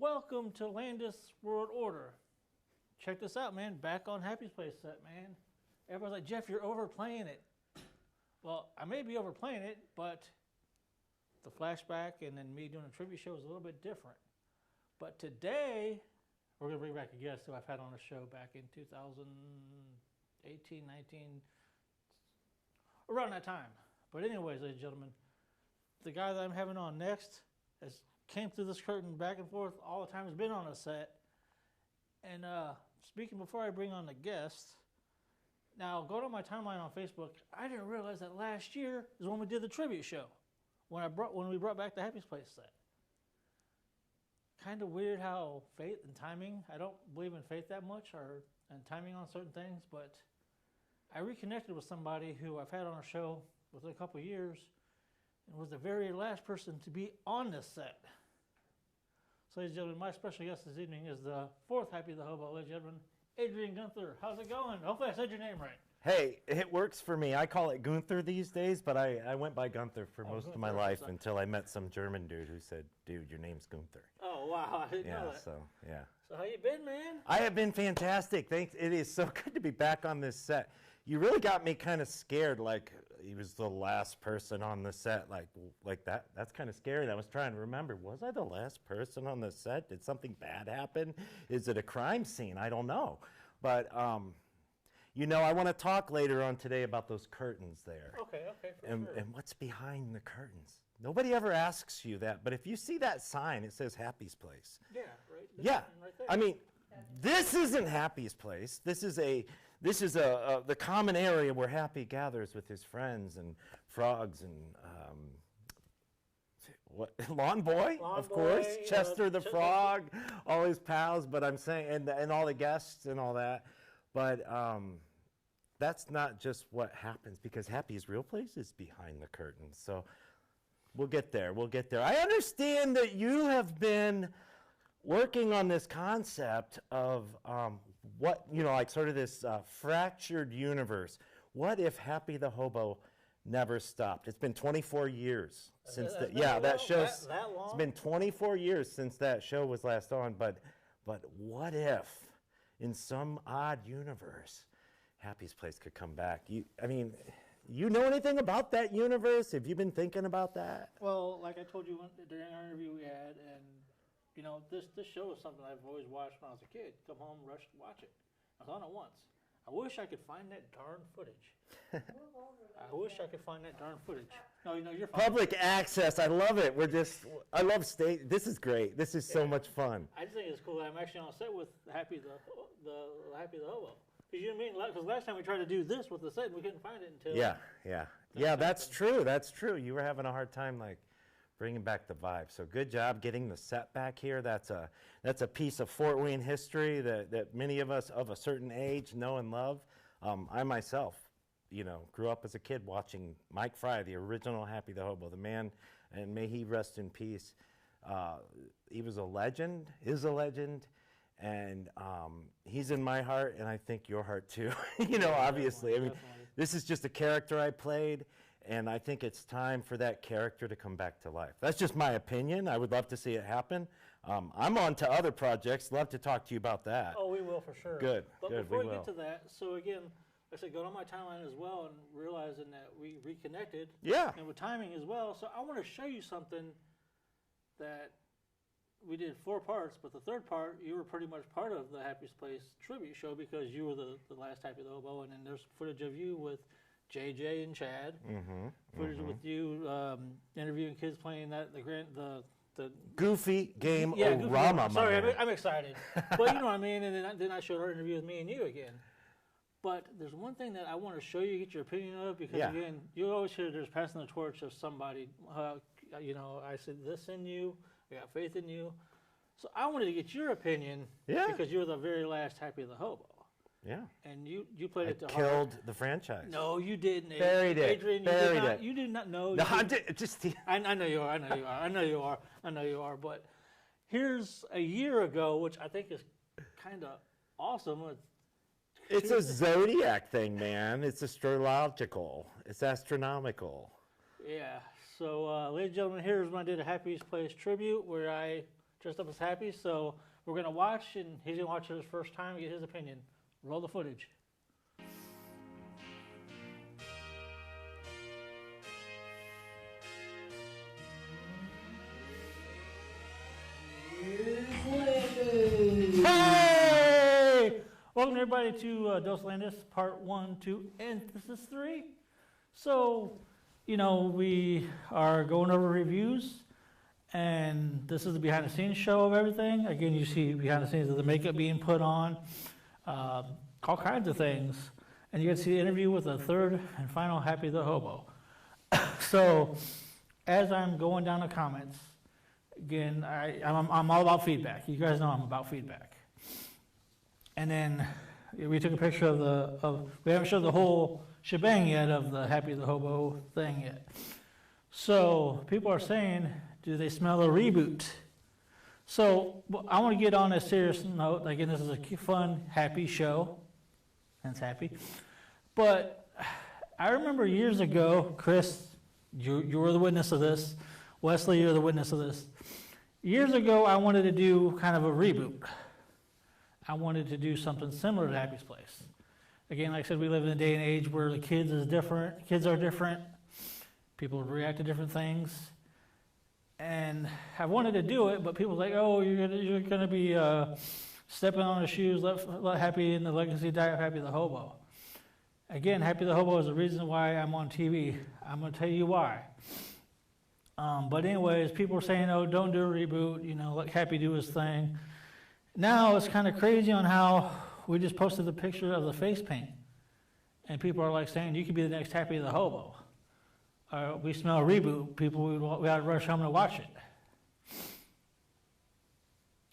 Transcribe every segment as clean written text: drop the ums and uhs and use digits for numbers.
Welcome to Landis World Order. Check this out, man. Back on Happy's Place set, man. Everybody's like, Jeff, you're overplaying it. Well, I may be overplaying it, but the flashback and then me doing a tribute show is a little bit different. But today, we're going to bring back a guest who I've had on the show back in 2018, 19, around that time. But anyways, ladies and gentlemen, the guy that I'm having on next has came through this curtain back and forth all the time, has been on a set. And speaking before I bring on the guest, now going on my timeline on Facebook, I didn't realize that last year is when we did the tribute show, when we brought back the Happy's Place set. Kind of weird how fate and timing, I don't believe in fate that much and timing on certain things, but I reconnected with somebody who I've had on a show within a couple of years and was the very last person to be on this set. So, ladies and gentlemen, my special guest this evening is the fourth Happy the Hobo, ladies and gentlemen, Adrian Gunther. How's it going? Hopefully I said your name right. Hey, it works for me. I call it Gunther these days, but I went by Gunther for most of my life until I met some German dude who said, dude, your name's Gunther. Oh, wow. I didn't know that. So how you been, man? I have been fantastic. Thanks. It is so good to be back on this set. You really got me kind of scared, like he was the last person on the set, like that. That's kind of scary. I was trying to remember, was I the last person on the set? Did something bad happen? Is it a crime scene? I don't know. But, I want to talk later on today about those curtains there. Okay, and what's behind the curtains. Nobody ever asks you that, but if you see that sign, it says Happy's Place. Yeah, right. Yeah, right there. I mean, this isn't Happy's Place. This is the common area where Happy gathers with his friends and frogs and Lawn Boy, of course, Chester the frog, all his pals. But I'm saying, and all the guests and all that. But that's not just what happens, because Happy's real place is behind the curtain. So we'll get there. I understand that you have been working on this concept of sort of this fractured universe. What if Happy the Hobo never stopped? It's been 24 years since that show's. That long? It's been 24 years since that show was last on. But what if, in some odd universe, Happy's Place could come back? You know anything about that universe? Have you been thinking about that? Well, like I told you during our interview we had, and this show is something I've always watched when I was a kid. Come home, rush to watch it. I was on it once. I wish I could find that darn footage. No, you're fine. Public access, I love it. I love state. This is great. This is so much fun. I just think it's cool that I'm actually on set with Happy the Hobo. Because you know what I mean? Because last time we tried to do this with the set, and we couldn't find it until. Yeah. That's true. You were having a hard time, bringing back the vibe. So good job getting the set back here. That's a piece of Fort Wayne history that many of us of a certain age know and love. I myself, grew up as a kid watching Mike Fry, the original Happy the Hobo, the man, and may he rest in peace. He was a legend, is a legend, and he's in my heart, and I think your heart too. Obviously. Definitely. This is just a character I played. And I think it's time for that character to come back to life. That's just my opinion. I would love to see it happen. I'm on to other projects. Love to talk to you about that. Oh, we will for sure. Good. But good, before we will. get to that, so again, like I said, going on my timeline as well and realizing that we reconnected. Yeah. And with timing as well. So I want to show you something that we did 4 parts, but the third part, you were pretty much part of the Happy's Place tribute show because you were the last Happy the Hobo, and then there's footage of you with JJ and Chad, footage with you interviewing kids playing the Goofy Game yeah, Rama. Sorry, I'm excited, but you know what I mean. And then I showed our interview with me and you again. But there's one thing that I want to show you, get your opinion of, because again, you always hear there's passing the torch of somebody. I said this in you, I got faith in you. So I wanted to get your opinion, because you were the very last Happy the Hobo. Yeah. And you played it to killed heart. the franchise. No, you didn't. Buried it. Adrian, you did not know. No, I know you are. I know you are. But here's a year ago, which I think is kind of awesome. It's a zodiac thing, man. It's astrological. It's astronomical. Yeah. So, ladies and gentlemen, here's when I did a Happy's Place tribute where I dressed up as Happy. So we're going to watch, and he's going to watch it his first time and get his opinion. Roll the footage. Hey! Welcome everybody to Dos Landis, part 1, 2, and this is 3. So, you know, we are going over reviews, and this is the behind the scenes show of everything. Again, you see behind the scenes of the makeup being put on, all kinds of things. And you get to see the interview with the third and final Happy the Hobo. So, as I'm going down the comments, again, I'm all about feedback. You guys know I'm about feedback. And then we took a picture of we haven't showed the whole shebang yet of the Happy the Hobo thing yet. So people are saying, do they smell a reboot? So I want to get on a serious note. Again, this is a fun, happy show. Hence happy. But I remember years ago, Chris, you were the witness of this. Wesley, you're the witness of this. Years ago, I wanted to do kind of a reboot. I wanted to do something similar to Happy's Place. Again, like I said, we live in a day and age where the kids are different. People react to different things. And I wanted to do it, but people were like, oh, you're gonna be stepping on the shoes, let Happy in the legacy die of Happy the Hobo. Again, Happy the Hobo is the reason why I'm on TV. I'm gonna tell you why. But anyways, people were saying, oh, don't do a reboot, you know, let Happy do his thing. Now it's kind of crazy on how we just posted the picture of the face paint. And people are like saying, you could be the next Happy the Hobo. We smell a reboot, people, we ought to rush home to watch it.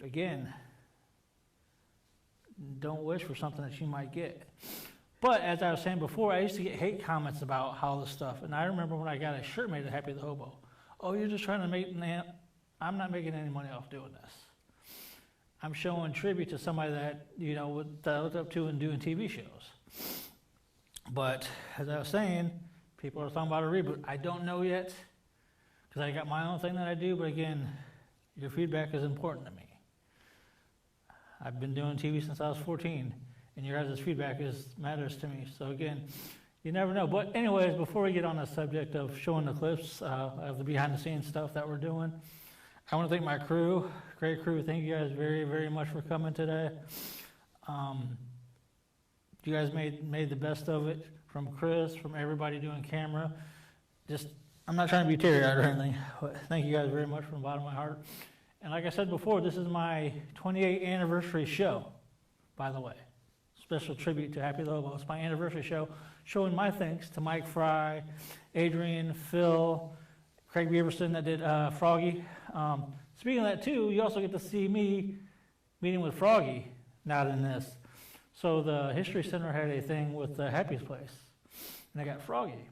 Again, don't wish for something that you might get. But as I was saying before, I used to get hate comments about all this stuff. And I remember when I got a shirt made of Happy the Hobo. Oh, you're just trying to make, I'm not making any money off doing this. I'm showing tribute to somebody that, you know, that I looked up to and doing TV shows. But as I was saying, people are talking about a reboot. I don't know yet, because I got my own thing that I do, but again, your feedback is important to me. I've been doing TV since I was 14, and your guys' feedback matters to me. So again, you never know. But anyways, before we get on the subject of showing the clips of the behind-the-scenes stuff that we're doing, I want to thank my crew, great crew. Thank you guys very, very much for coming today. You guys made the best of it, from Chris, from everybody doing camera. I'm not trying to be teary-eyed or anything, but thank you guys very much from the bottom of my heart. And like I said before, this is my 28th anniversary show, by the way. Special tribute to Happy the Hobo. It's my anniversary show, showing my thanks to Mike Fry, Adrian, Phil, Craig Beaverson that did Froggy. Speaking of that too, you also get to see me meeting with Froggy, not in this. So the History Center had a thing with Happy's Place, and I got Froggy.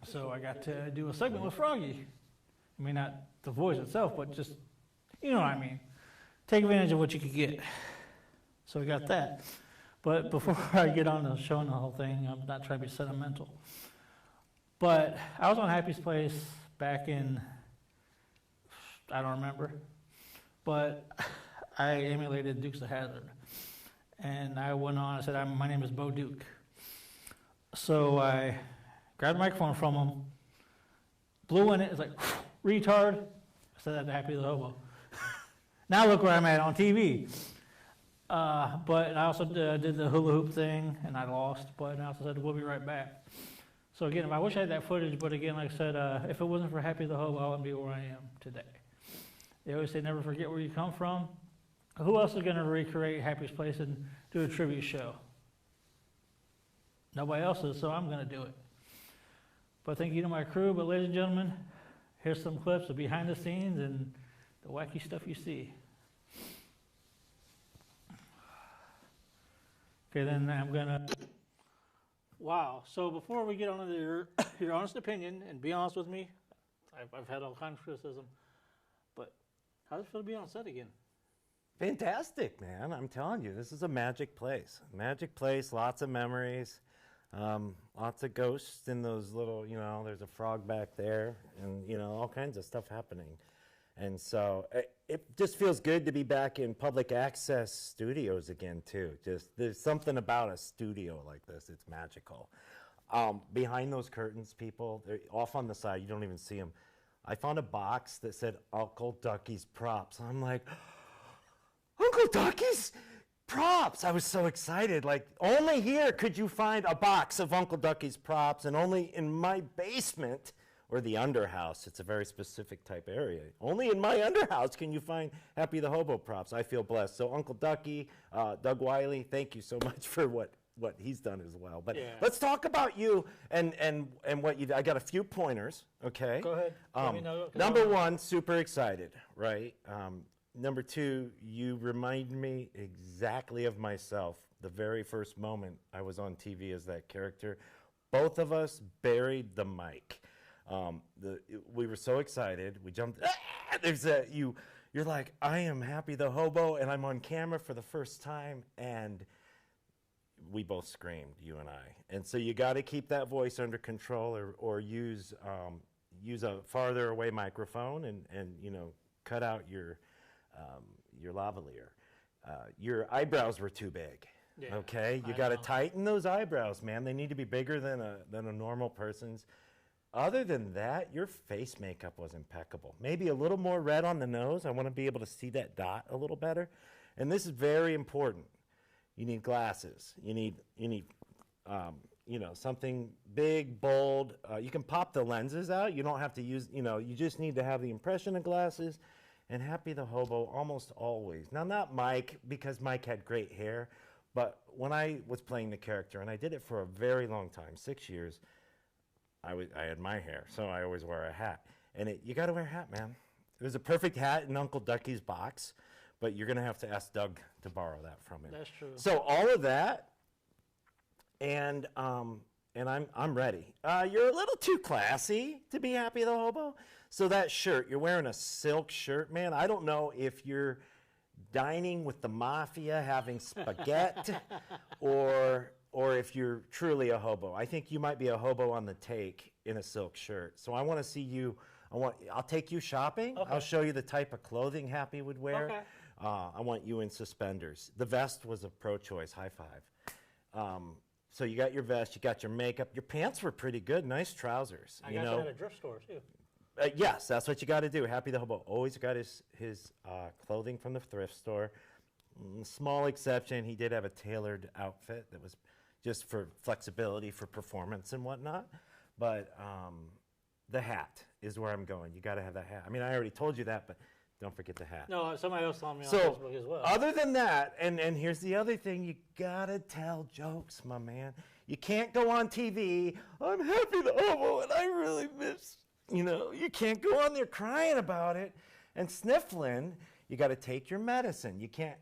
So I got to do a segment with Froggy. I mean, not the voice itself, but just, you know what I mean. Take advantage of what you could get. So we got that. But before I get on to showing the whole thing, I'm not trying to be sentimental. But I was on Happy's Place back in, I don't remember, but I emulated Dukes of Hazzard. And I went on and said, my name is Bo Duke. So I grabbed the microphone from him, blew in it, it's like, retard. I said that to Happy the Hobo. Now look where I'm at on TV. But I also did the hula hoop thing, and I lost, but I also said, we'll be right back. So again, I wish I had that footage, but again, like I said, if it wasn't for Happy the Hobo, I wouldn't be where I am today. They always say, never forget where you come from. Who else is going to recreate Happy's Place and do a tribute show? Nobody else is, so I'm going to do it. But thank you to my crew. But ladies and gentlemen, here's some clips of behind the scenes and the wacky stuff you see. Okay, then I'm going to... Wow. So before we get on to your honest opinion, and be honest with me, I've had all kinds of criticism, but how does it feel to be on set again? Fantastic, man. I'm telling you, this is a magic place. Magic place, lots of memories, lots of ghosts in those little, you know, there's a frog back there, and, you know, all kinds of stuff happening. And so it just feels good to be back in public access studios again, too. Just there's something about a studio like this. It's magical. Behind those curtains, people, they're off on the side. You don't even see them. I found a box that said Uncle Ducky's props. I'm like, Uncle Ducky's props. I was so excited. Like, only here could you find a box of Uncle Ducky's props, and only in my basement or the underhouse. It's a very specific type area. Only in my underhouse can you find Happy the Hobo props. I feel blessed. So Uncle Ducky, Doug Wiley, thank you so much for what he's done as well. But let's talk about you and what you do. I got a few pointers, okay? Go ahead. Let me know, number one, super excited, right? Number two, you remind me exactly of myself the very first moment I was on TV as that character. Both of us buried the mic. We were so excited. We jumped. You're like, I am Happy the Hobo, and I'm on camera for the first time, and we both screamed, you and I. And so you got to keep that voice under control, or use a farther away microphone, and cut out your lavalier. Your eyebrows were too big. Yeah, okay, you got to tighten those eyebrows, man. They need to be bigger than a normal person's. Other than that, your face makeup was impeccable. Maybe a little more red on the nose. I want to be able to see that dot a little better. And this is very important. You need glasses. You need something big, bold. You can pop the lenses out. You don't have to use, you just need to have the impression of glasses. And Happy the Hobo almost always. Now, not Mike, because Mike had great hair, but when I was playing the character, and I did it for a very long time, 6 years, I had my hair, so I always wear a hat. And you got to wear a hat, man. There's a perfect hat in Uncle Ducky's box, but you're going to have to ask Doug to borrow that from him. That's true. So all of that, and I'm ready. You're a little too classy to be Happy the Hobo. So that shirt, you're wearing a silk shirt, man. I don't know if you're dining with the mafia, having spaghetti, or if you're truly a hobo. I think you might be a hobo on the take in a silk shirt. So I want to see you. I'll take you shopping. Okay. I'll show you the type of clothing Happy would wear. Okay. I want you in suspenders. The vest was a pro choice. High five. So you got your vest, you got your makeup. Your pants were pretty good. Nice trousers. I got you at a thrift store too. Yes, that's what you got to do. Happy the Hobo always got his clothing from the thrift store. Small exception, he did have a tailored outfit that was just for flexibility, for performance and whatnot. But the hat is where I'm going. You got to have that hat. I mean, I already told you that, but don't forget the hat. No, somebody else told me on Facebook as well. Other than that, and here's the other thing, you got to tell jokes, my man. You can't go on TV, I'm Happy the Hobo, and I really miss, you can't go on there crying about it and sniffling. You got to take your medicine. You can't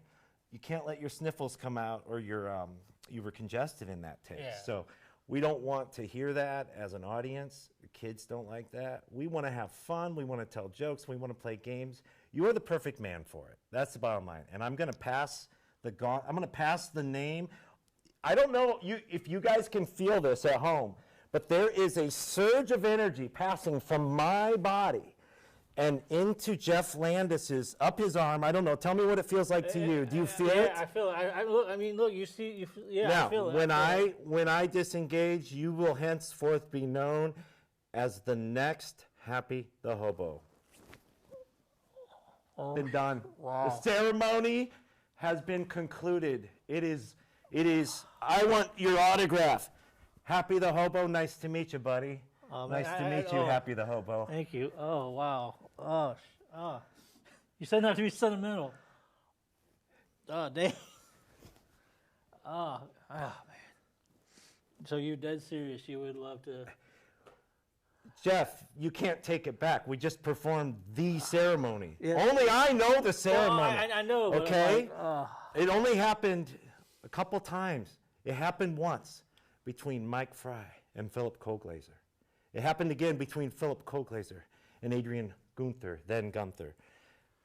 let your sniffles come out, or you were congested in that taste. Yeah. So we don't want to hear that as an audience. The kids don't like that. We want to have fun. We want to tell jokes. We want to play games. You are the perfect man for it. That's the bottom line. And I'm going to pass the name. I don't know if you guys can feel this at home, but there is a surge of energy passing from my body and into Jeff Landis's, up his arm. I don't know. Tell me what it feels like to you. Do you feel it? Yeah, I feel it. Look, you see, now, I feel it. When I disengage, you will henceforth be known as the next Happy the Hobo. Been done. Wow. The ceremony has been concluded. It is, I want your autograph. Happy the Hobo, nice to meet you, buddy. Nice to meet you, Happy the Hobo. Thank you. Oh, wow. Oh. You said not to be sentimental. Oh, dang. Oh, man. So you're dead serious. You would love to... Jeff, you can't take it back. We just performed the ceremony. Yeah. Only I know the ceremony. Well, I know. Okay? It only happened a couple times. It happened once between Mike Fry and Philip Koglaser. It happened again between Philip Koglaser and Adrian Gunther, then Gunther.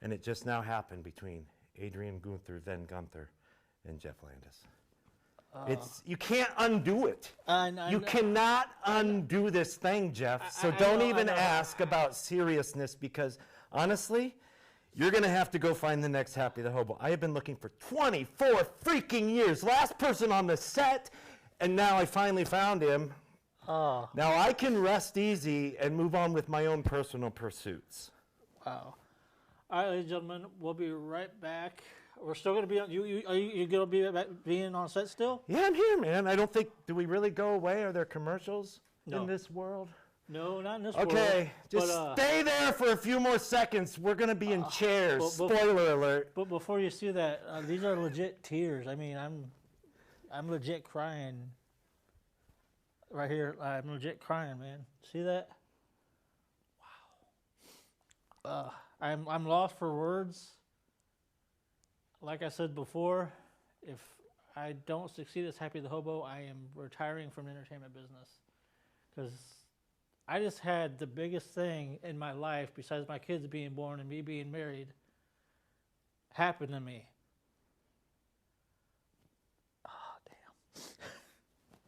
And it just now happened between Adrian Gunther, then Gunther, and Jeff Landis. You can't undo it. You cannot undo this thing, Jeff. So don't even ask about seriousness, because honestly, You're going to have to go find the next Happy the Hobo. I have been looking for 24 freaking years. Last person on the set, and now I finally found him. Oh. Now I can rest easy and move on with my own personal pursuits. Wow. All right, ladies and gentlemen, we'll be right back. We're still going to be on. Are you going to be back, being on set still? Yeah, I'm here, man. I don't think. Do we really go away? Are there commercials No. in this world? No, not in this world. Okay, just but, stay there for a few more seconds. We're going to be in chairs. Spoiler alert. But before you see that, these are legit tears. I mean, I'm legit crying. Right here, I'm legit crying, man. See that? Wow. I'm lost for words. Like I said before, if I don't succeed as Happy the Hobo, I am retiring from the entertainment business. Because I just had the biggest thing in my life, besides my kids being born and me being married, happen to me.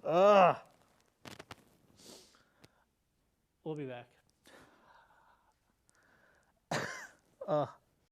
Oh, damn. We'll be back.